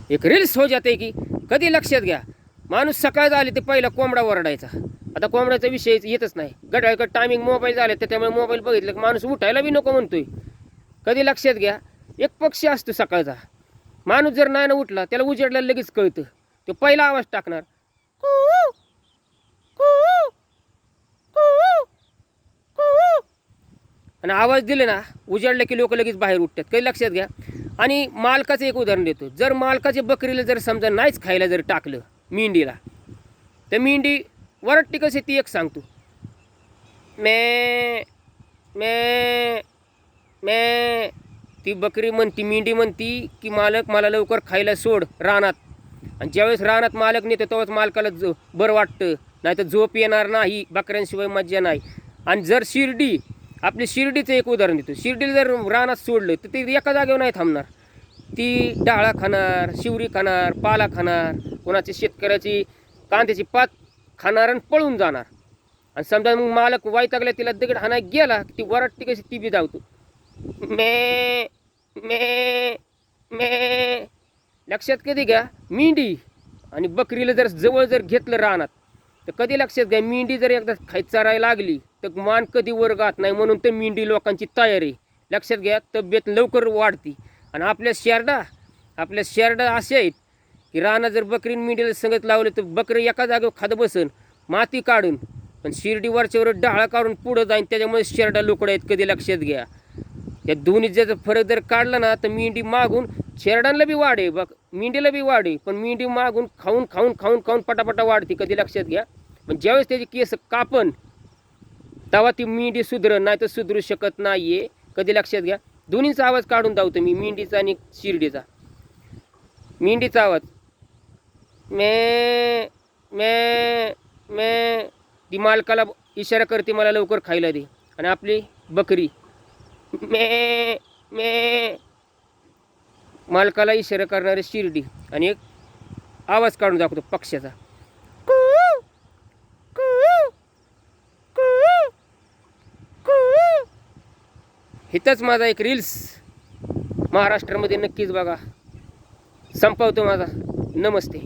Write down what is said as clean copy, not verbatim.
एक रील्स हो जाते की कधी लक्षात घ्या, माणूस सकाळ झाली ते पहिला कोंबडा ओरडायचा, आता कोंबड्याचा विषय येतच नाही. घड्याळकडे टायमिंग मोबाईल झाले त्याच्यामुळे मोबाईल बघितलं की माणूस उठायला बी नको म्हणतोय. कधी लक्षात घ्या, एक पक्षी असतो सकाळचा, माणूस जर नाही ना उठला त्याला उजेडला लगेच कळतं, तो पहिला आवाज टाकणार कू कू कू कू, आणि आवाज दिले ना उजाडले की लोक लगेच बाहेर उठतात. काही लक्षात घ्या. आणि मालकाचं एक उदाहरण देतो, जर मालकाचे बकरीला जर समजा नाहीच खायला जर टाकलं मेंढीला, तर मेंढी वरट्टी कशी ती एक सांगतो, मे मे मे. ती बकरी म्हणती, मेंढी म्हणती की मालक मला लवकर खायला सोड रानात. आणि ज्यावेळेस रानात मालक नेतो तेव्हाच मालकाला बरं वाटतं, नाही तर झोप येणार नाही, बकऱ्यांशिवाय मज्जा नाही. आणि जर शिर्डी, आपली शिर्डीचं एक उदाहरण देतो, शिर्डीला जर रानात सोडलं तर ती एका जागेवर नाही थांबणार, ती डाळा खाणार, शिवरी खाणार, पाला खाणार, कोणाची शेतकऱ्याची कांद्याची पात खाणार आणि पळून जाणार. आणि समजा मग मालक वैतागला तिला दगड हाणाय गेला, ती वरट्टी कशी ती बी धावतो, मे मे मे. लक्षात कधी घ्या, मेंढी आणि बकरीला जर जवळ जर घेतलं रानात, तर कधी लक्षात घ्या, मेंढी जर एकदा चरायला लागली तर मान कधी वर्गात नाही. म्हणून तर मेंढी लोकांची तयारी, लक्षात घ्या, तब्येत लवकर वाढती. आणि आपल्या शेरडा असे आहेत की रानात जर बकरीन मेंढीला संगत लावलं तर बकरी एका जागेवर खात बसन माती काढून, पण शिर्डीवरच्यावर डाळा काढून पुढं जाईन, त्याच्यामुळे शेरडा लोकडं आहेत. कधी लक्षात घ्या, या दोन्ही जर फरक जर काढला ना तर मेंढी मागून शेरडांना बी वाढे, बघ मेंढीला बी वाढे, पण मेंढी मागून खाऊन खाऊन खाऊन खाऊन पटापटा वाढते. कधी लक्षात घ्या. पण ज्यावेळेस त्याची केस कापन तेव्हा ती मेंढी सुधरण, नाही तर सुधरू शकत नाहीये. कधी लक्षात घ्या. दोन्हीचा आवाज काढून दावतो मी, मेंढीचा आणि शिर्डीचा. मेंढीचा आवाज मे मे मे, ती मालकाला इशारा करते मला लवकर खायला दे. आणि आपली बकरी मे मे, मालकाला इशारा करणारे शिर्डी. आणि एक आवाज काढून दाखवतो पक्ष्याचा, हिथंच माझा एक रील्स महाराष्ट्रामध्ये नक्कीच बघा. संपवतो माझा. नमस्ते.